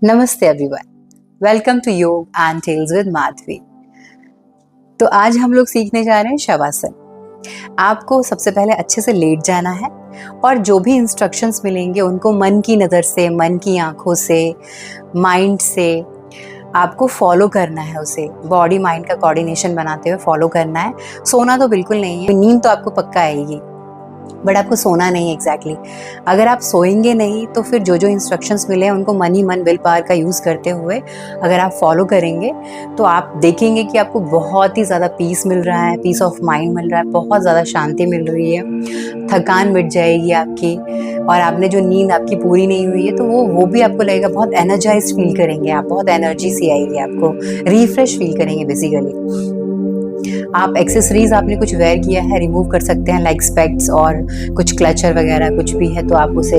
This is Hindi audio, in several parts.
नमस्ते एवरीवन, वेलकम टू योग एंड टेल्स विद माधवी। तो आज हम लोग सीखने जा रहे हैं शवासन। आपको सबसे पहले अच्छे से लेट जाना है और जो भी इंस्ट्रक्शंस मिलेंगे उनको मन की नज़र से, मन की आंखों से, माइंड से आपको फॉलो करना है। उसे बॉडी माइंड का कोऑर्डिनेशन बनाते हुए फॉलो करना है। सोना तो बिल्कुल नहीं है, नींद तो आपको पक्का आएगी, बट आपको सोना नहीं है एग्जैक्टली। अगर आप सोएंगे नहीं तो फिर जो जो इंस्ट्रक्शंस मिले हैं उनको मन ही मन विल पावर का यूज़ करते हुए अगर आप फॉलो करेंगे तो आप देखेंगे कि आपको बहुत ही ज़्यादा पीस मिल रहा है, पीस ऑफ माइंड मिल रहा है, बहुत ज़्यादा शांति मिल रही है, थकान मिट जाएगी आपकी। और आपने जो नींद आपकी पूरी नहीं हुई है तो वो भी आपको लगेगा, बहुत एनर्जाइज फील करेंगे आप, बहुत एनर्जी सी आएगी आपको, रिफ्रेश फील करेंगे बेसिकली। आप एक्सेसरीज आपने कुछ वेयर किया है रिमूव कर सकते हैं, लाइक स्पेक्ट्स और कुछ क्लचर वगैरह कुछ भी है तो आप उसे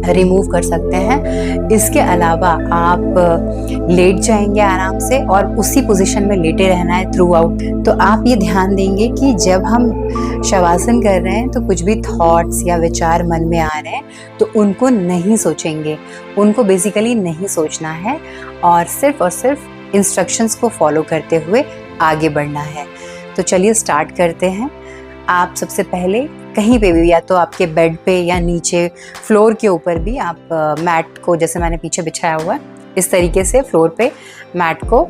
रिमूव कर सकते हैं। इसके अलावा आप लेट जाएंगे आराम से और उसी पोजीशन में लेटे रहना है थ्रू आउट। तो आप ये ध्यान देंगे कि जब हम शवासन कर रहे हैं तो कुछ भी थॉट्स या विचार मन में आ रहे हैं तो उनको नहीं सोचेंगे, उनको बेसिकली नहीं सोचना है और सिर्फ इंस्ट्रक्शंस को फॉलो करते हुए आगे बढ़ना है। तो चलिए स्टार्ट करते हैं। आप सबसे पहले कहीं पे भी, या तो आपके बेड पे या नीचे फ्लोर के ऊपर भी आप मैट को, जैसे मैंने पीछे बिछाया हुआ है इस तरीके से फ्लोर पे मैट को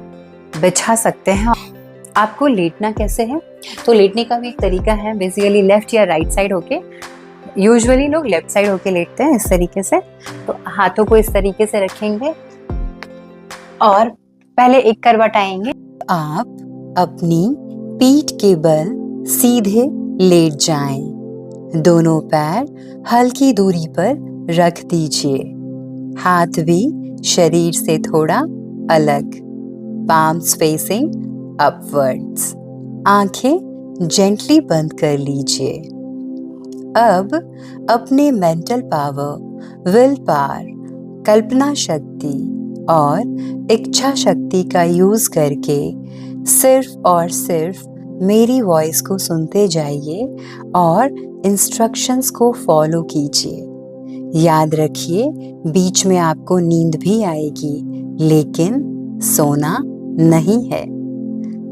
बिछा सकते हैं। आपको लेटना कैसे है, तो लेटने का भी एक तरीका है, बेसिकली लेफ्ट या राइट साइड होके। यूजुअली लोग लेफ्ट साइड होके लेटते हैं इस तरीके से। तो हाथों को इस तरीके से रखेंगे और पहले एक करवट आएंगे। आप अपनी पीठ के बल सीधे लेट जाएं। दोनों पैर हल्की दूरी पर रख दीजिए, हाथ भी शरीर से थोड़ा अलग, पाम्स फेसिंग अपवर्ड्स। आंखें जेंटली बंद कर लीजिए। अब अपने मेंटल पावर, विल पावर, कल्पना शक्ति और इच्छा शक्ति का यूज करके सिर्फ और सिर्फ मेरी वॉइस को सुनते जाइए और इंस्ट्रक्शंस को फॉलो कीजिए। याद रखिए, बीच में आपको नींद भी आएगी लेकिन सोना नहीं है।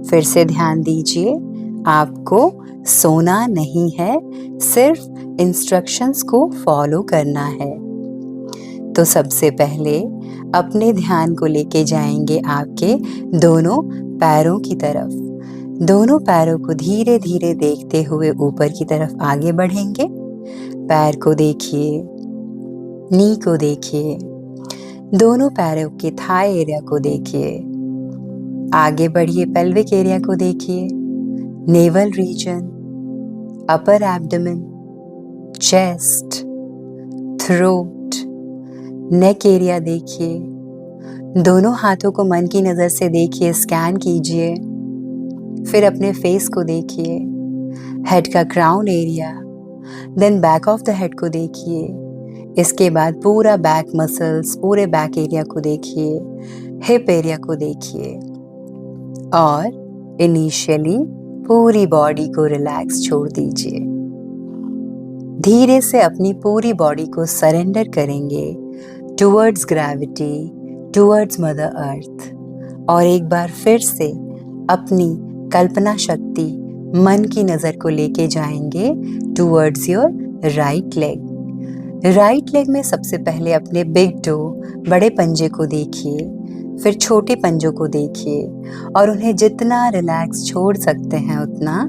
फिर से ध्यान दीजिए, आपको सोना नहीं है, सिर्फ इंस्ट्रक्शंस को फॉलो करना है। तो सबसे पहले अपने ध्यान को लेके जाएंगे आपके दोनों पैरों की तरफ। दोनों पैरों को धीरे धीरे देखते हुए ऊपर की तरफ आगे बढ़ेंगे। पैर को देखिए, नी को देखिए, दोनों पैरों के थाई एरिया को देखिए। आगे बढ़िए, पेल्विक एरिया को देखिए, navel region, upper abdomen, chest, throat, neck area देखिए। दोनों हाथों को मन की नज़र से देखिए, स्कैन कीजिए। फिर अपने फेस को देखिए, हेड का crown area, then back of the head को देखिए। इसके बाद पूरा बैक मसल्स, पूरे बैक एरिया को देखिए, हिप एरिया को देखिए और इनिशियली पूरी बॉडी को रिलैक्स छोड़ दीजिए। धीरे से अपनी पूरी बॉडी को सरेंडर करेंगे towards gravity, towards mother earth. और एक बार फिर से अपनी कल्पना शक्ति, मन की नज़र को लेके जाएंगे towards your right leg. Right leg में सबसे पहले अपने बिग टो, बड़े पंजे को देखिए, फिर छोटे पंजों को देखिए और उन्हें जितना रिलैक्स छोड़ सकते हैं उतना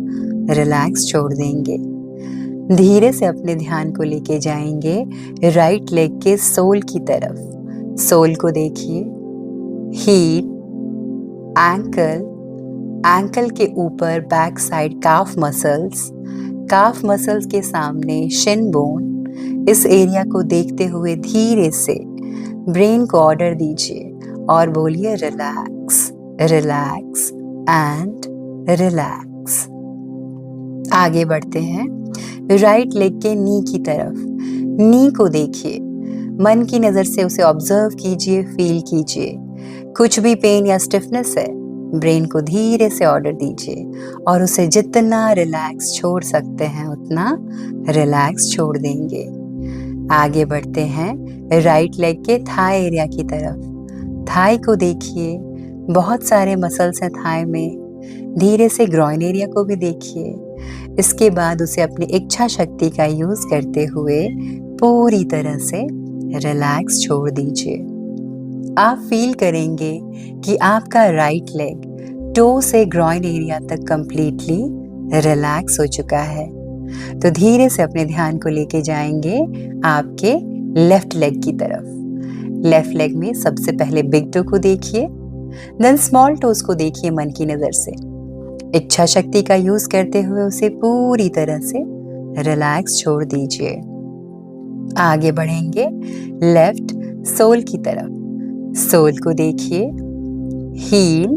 रिलैक्स छोड़ देंगे। धीरे से अपने ध्यान को लेके जाएंगे राइट लेग के सोल की तरफ। सोल को देखिए, हील, एंकल, एंकल के ऊपर बैक साइड काफ मसल्स, काफ मसल्स के सामने शिन बोन। इस एरिया को देखते हुए धीरे से ब्रेन को ऑर्डर दीजिए और बोलिए रिलैक्स, रिलैक्स एंड रिलैक्स। आगे बढ़ते हैं राइट लेग के नी की तरफ। नी को देखिए, मन की नज़र से उसे ऑब्जर्व कीजिए, फील कीजिए। कुछ भी पेन या स्टिफनेस है, ब्रेन को धीरे से ऑर्डर दीजिए और उसे जितना रिलैक्स छोड़ सकते हैं उतना रिलैक्स छोड़ देंगे। आगे बढ़ते हैं राइट लेग के थाई एरिया की तरफ। थाई को देखिए, बहुत सारे मसल्स हैं थाई में। धीरे से ग्रॉइन एरिया को भी देखिए। इसके बाद उसे अपनी इच्छा शक्ति का यूज करते हुए पूरी तरह से रिलैक्स छोड़ दीजिए। आप फील करेंगे कि आपका राइट लेग टो से ग्रॉइन एरिया तक कंप्लीटली रिलैक्स हो चुका है। तो धीरे से अपने ध्यान को लेके जाएंगे आपके लेफ्ट लेग की तरफ। लेफ्ट लेग में सबसे पहले बिग टो को देखिए, देन स्मॉल टोज को देखिए मन की नजर से। इच्छा शक्ति का यूज करते हुए उसे पूरी तरह से रिलैक्स छोड़ दीजिए। आगे बढ़ेंगे लेफ्ट सोल की तरफ। सोल को देखिए, हील,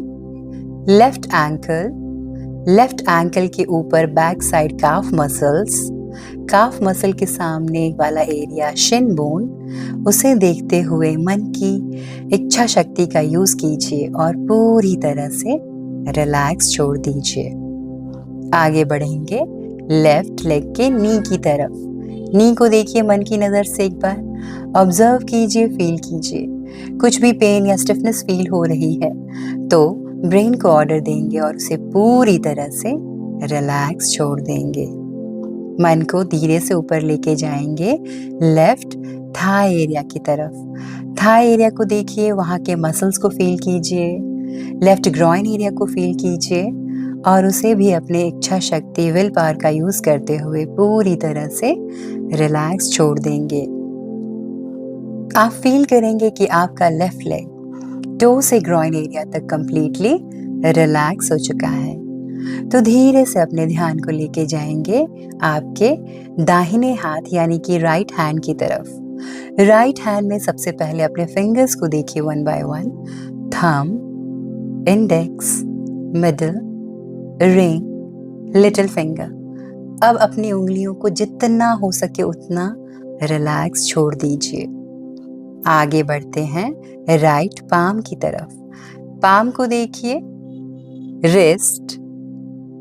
लेफ्ट एंकल के ऊपर बैक साइड काफ मसल के सामने वाला एरिया शिन बोन, उसे देखते हुए मन की इच्छा शक्ति का यूज कीजिए और पूरी तरह से रिलैक्स छोड़ दीजिए। आगे बढ़ेंगे लेफ्ट लेग के नी की तरफ। नी को देखिए मन की नजर से एक बार ऑब्जर्व कीजिए, फील कीजिए। कुछ भी पेन या स्टिफनेस फील हो रही है तो ब्रेन को ऑर्डर देंगे और उसे पूरी तरह से रिलैक्स छोड़ देंगे। मन को धीरे से ऊपर लेके जाएंगे लेफ्ट थाई एरिया की तरफ। थाई एरिया को देखिए, वहाँ के मसल्स को फील कीजिए। लेफ्ट ग्रॉइन एरिया को फील कीजिए और उसे भी अपने इच्छा शक्ति विल पावर का यूज करते हुए पूरी तरह से रिलैक्स छोड़ देंगे। आप फील करेंगे कि आपका लेफ्ट लेग टो से ग्रॉइन एरिया तक कंप्लीटली रिलैक्स हो चुका है। तो धीरे से अपने ध्यान को लेके जाएंगे आपके दाहिने हाथ यानी कि राइट हैंड की तरफ। राइट हैंड में सबसे पहले अपने फिंगर्स को देखिए one by one. Thumb, index, middle, ring, little finger. अब अपनी उंगलियों को जितना हो सके उतना रिलैक्स छोड़ दीजिए। आगे बढ़ते हैं राइट पाम की तरफ। पाम को देखिए, रिस्ट,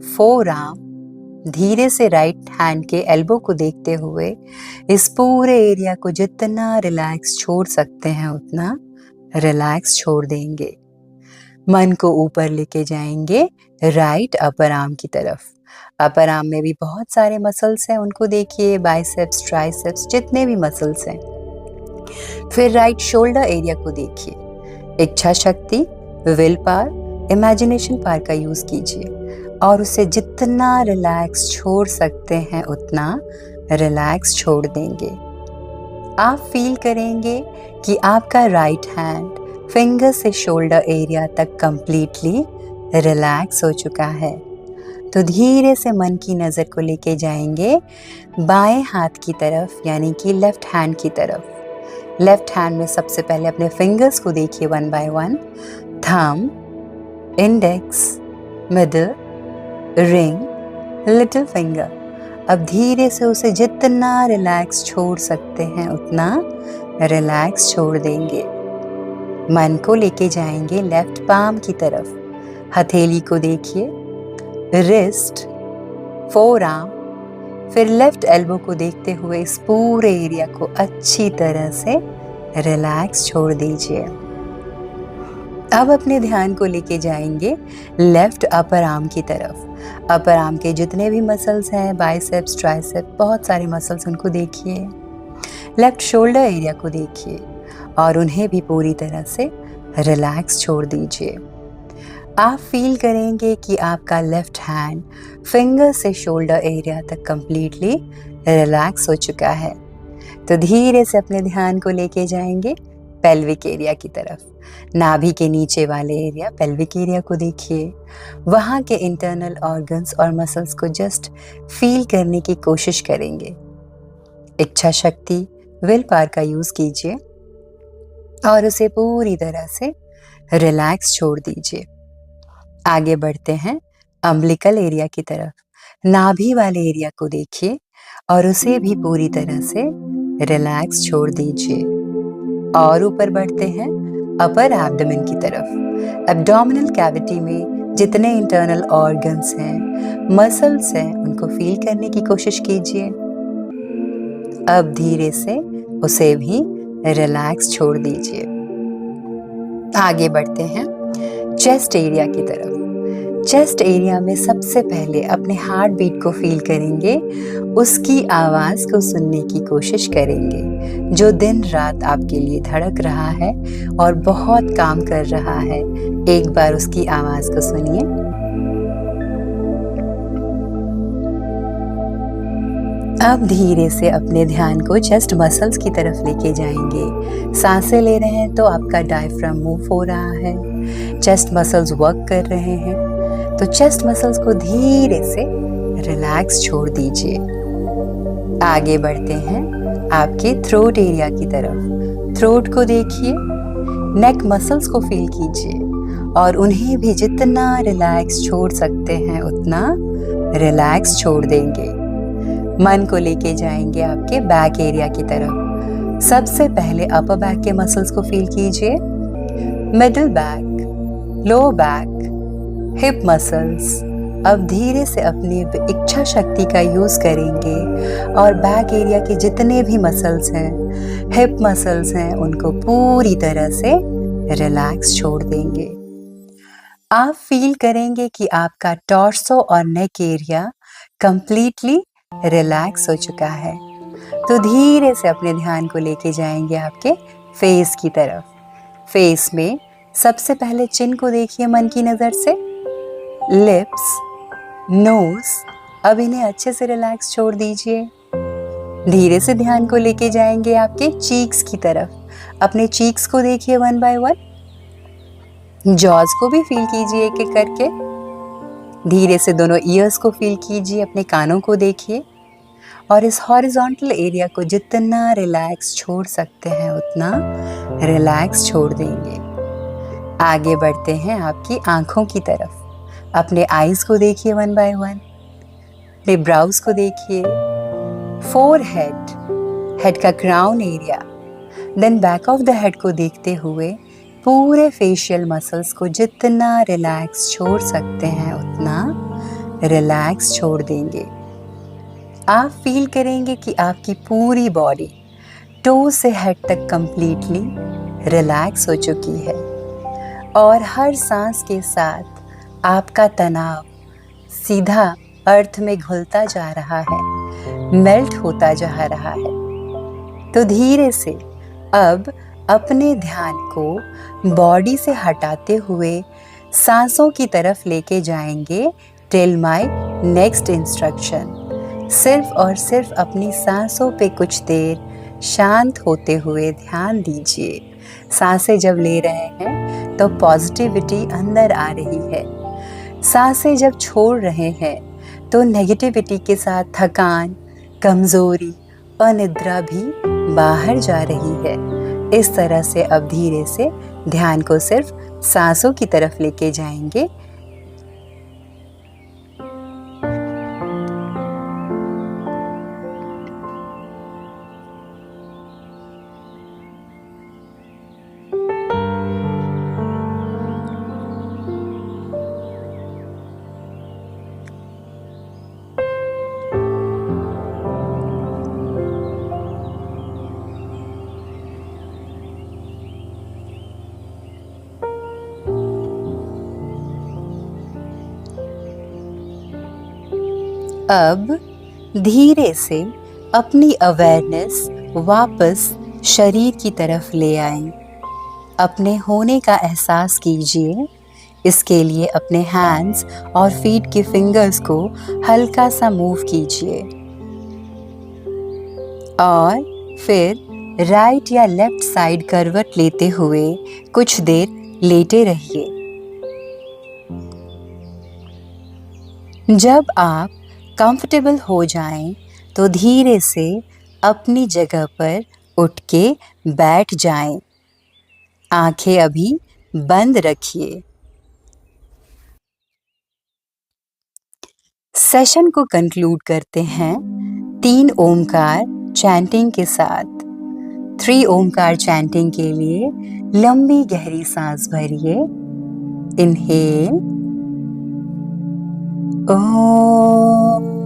फोर आर्म, धीरे से राइट हैंड के एल्बो को देखते हुए इस पूरे एरिया को जितना रिलैक्स छोड़ सकते हैं उतना रिलैक्स छोड़ देंगे। मन को ऊपर लेके जाएंगे राइट अपर आर्म की तरफ। अपर आर्म में भी बहुत सारे मसल्स हैं, उनको देखिए, बाइसेप्स, ट्राइसेप्स, जितने भी मसल्स हैं। फिर राइट शोल्डर एरिया को देखिए। इच्छा शक्ति, विल पावर, इमेजिनेशन पावर का यूज कीजिए और उसे जितना रिलैक्स छोड़ सकते हैं उतना रिलैक्स छोड़ देंगे। आप फील करेंगे कि आपका राइट हैंड फिंगर से शोल्डर एरिया तक कंप्लीटली रिलैक्स हो चुका है। तो धीरे से मन की नज़र को लेके जाएंगे बाएं हाथ की तरफ यानी कि लेफ्ट हैंड की तरफ। लेफ्ट हैंड में सबसे पहले अपने फिंगर्स को देखिए one by one. Thumb, index, middle, ring, little finger. अब धीरे से उसे जितना रिलैक्स छोड़ सकते हैं उतना रिलैक्स छोड़ देंगे। मन को लेके जाएंगे लेफ्ट पाम की तरफ। हथेली को देखिए, रिस्ट, फोर आर्म, फिर लेफ्ट एल्बो को देखते हुए इस पूरे एरिया को अच्छी तरह से रिलैक्स छोड़ दीजिए। अब अपने ध्यान को लेके जाएंगे लेफ्ट अपर आर्म की तरफ। अपर आर्म के जितने भी मसल्स हैं, बाइसेप्स, ट्राइसेप्स, बहुत सारे मसल्स, उनको देखिए। लेफ्ट शोल्डर एरिया को देखिए और उन्हें भी पूरी तरह से रिलैक्स छोड़ दीजिए। आप फील करेंगे कि आपका लेफ्ट हैंड फिंगर से शोल्डर एरिया तक कंप्लीटली रिलैक्स हो चुका है। तो धीरे से अपने ध्यान को लेके जाएंगे पेल्विक एरिया की तरफ। नाभि के नीचे वाले एरिया पेल्विक एरिया को देखिए। वहाँ के इंटरनल ऑर्गन्स और मसल्स को जस्ट फील करने की कोशिश करेंगे। इच्छा शक्ति, विल पावर का यूज कीजिए और उसे पूरी तरह से रिलैक्स छोड़ दीजिए। आगे बढ़ते हैं अम्बिलिकल एरिया की तरफ। नाभि वाले एरिया को देखिए और उसे भी पूरी तरह से रिलैक्स छोड़ दीजिए। और ऊपर बढ़ते हैं अपर एब्डोमेन की तरफ। एब्डोमिनल कैविटी में जितने इंटरनल ऑर्गन्स हैं, मसल्स हैं, उनको फील करने की कोशिश कीजिए। अब धीरे से उसे भी रिलैक्स छोड़ दीजिए। आगे बढ़ते हैं चेस्ट एरिया की तरफ। चेस्ट एरिया में सबसे पहले अपने हार्ट बीट को फील करेंगे, उसकी आवाज को सुनने की कोशिश करेंगे जो दिन रात आपके लिए धड़क रहा है और बहुत काम कर रहा है। एक बार उसकी आवाज को सुनिए। अब धीरे से अपने ध्यान को चेस्ट मसल्स की तरफ लेके जाएंगे। सांसें ले रहे हैं तो आपका डायफ्राम मूव हो रहा है, चेस्ट मसल्स वर्क कर रहे हैं, तो चेस्ट मसल्स को धीरे से रिलैक्स छोड़ दीजिए। आगे बढ़ते हैं आपके थ्रोट एरिया की तरफ। थ्रोट को देखिए, नेक मसल्स को फील कीजिए और उन्हें भी जितना रिलैक्स छोड़ सकते हैं उतना रिलैक्स छोड़ देंगे। मन को लेके जाएंगे आपके बैक एरिया की तरफ। सबसे पहले अपर बैक के मसल्स को फील कीजिए, middle back, lower back, hip muscles. अब धीरे से अपनी इच्छा शक्ति का यूज करेंगे और बैक एरिया के जितने भी मसल्स हैं, हिप मसल्स हैं, उनको पूरी तरह से रिलैक्स छोड़ देंगे। आप फील करेंगे कि आपका टॉर्सो और नेक एरिया कंप्लीटली रिलैक्स हो चुका है। तो धीरे से अपने ध्यान को लेके जाएंगे आपके फेस की तरफ। फेस में सबसे पहले चिन को देखिए मन की नजर से, लिप्स, नोज, अब इन्हें अच्छे से रिलैक्स छोड़ दीजिए। धीरे से ध्यान को लेके जाएंगे आपके चीक्स की तरफ। अपने चीक्स को देखिए वन बाय वन। जॉज को भी फील कीजिए एक एक करके। धीरे से दोनों ईयर्स को फील कीजिए, अपने कानों को देखिए और इस हॉरिजॉन्टल एरिया को जितना रिलैक्स छोड़ सकते हैं उतना रिलैक्स छोड़ देंगे। आगे बढ़ते हैं आपकी आंखों की तरफ। अपने आईज को देखिए वन बाय वन। अपने ब्राउज को देखिए, फोरहेड, हेड का crown area, then back of the head को देखते हुए पूरे फेशियल मसल्स को जितना रिलैक्स छोड़ सकते हैं उतना रिलैक्स छोड़ देंगे। आप फील करेंगे कि आपकी पूरी बॉडी टो से हेड तक कंप्लीटली रिलैक्स हो चुकी है और हर सांस के साथ आपका तनाव सीधा अर्थ में घुलता जा रहा है, मेल्ट होता जा रहा है। तो धीरे से अब अपने ध्यान को बॉडी से हटाते हुए सांसों की तरफ लेके जाएंगे टिल माय नेक्स्ट इंस्ट्रक्शन। सिर्फ और सिर्फ अपनी सांसों पे कुछ देर शांत होते हुए ध्यान दीजिए। सांसें जब ले रहे हैं तो पॉजिटिविटी अंदर आ रही है, सांसें जब छोड़ रहे हैं तो नेगेटिविटी के साथ थकान, कमजोरी, अनिद्रा भी बाहर जा रही है। इस तरह से अब धीरे से ध्यान को सिर्फ सांसों की तरफ लेके जाएंगे। अब धीरे से अपनी अवेयरनेस वापस शरीर की तरफ ले आएं। अपने होने का एहसास कीजिए। इसके लिए अपने हैंड्स और फीट के फिंगर्स को हल्का सा मूव कीजिए और फिर राइट या लेफ्ट साइड करवट लेते हुए कुछ देर लेटे रहिए। जब आप कंफर्टेबल हो जाएं, तो धीरे से अपनी जगह पर उठ के बैठ जाएं। आंखें अभी बंद रखिए। सेशन को कंक्लूड करते हैं 3 ओमकार चैंटिंग के साथ। 3 ओमकार चैंटिंग के लिए लंबी गहरी सांस भरिए। इनहेल, ओम,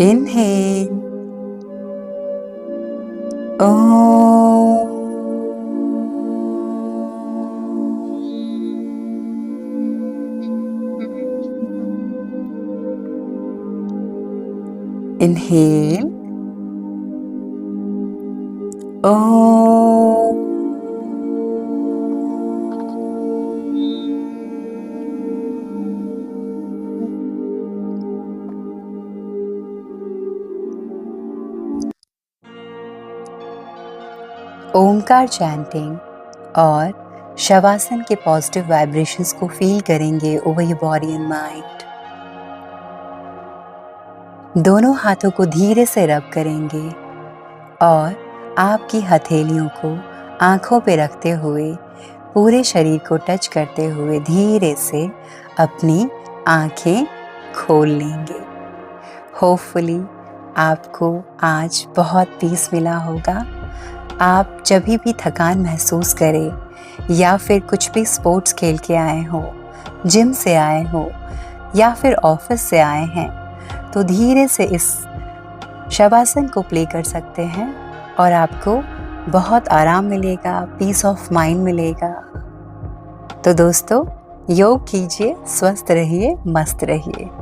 Inhale. Om. Inhale. Om. Omkar chanting और शवासन के पॉजिटिव वाइब्रेशंस को फील करेंगे over your body and mind. दोनों हाथों को धीरे से रब करेंगे और आपकी हथेलियों को आंखों पे रखते हुए पूरे शरीर को टच करते हुए धीरे से अपनी आंखें खोल लेंगे। होपफुली आपको आज बहुत पीस मिला होगा। आप जब भी थकान महसूस करें या फिर कुछ भी स्पोर्ट्स खेल के आए हो, जिम से आए हो या फिर ऑफिस से आए हैं, तो धीरे से इस शवासन को प्ले कर सकते हैं और आपको बहुत आराम मिलेगा, पीस ऑफ माइंड मिलेगा। तो दोस्तों, योग कीजिए, स्वस्थ रहिए, मस्त रहिए।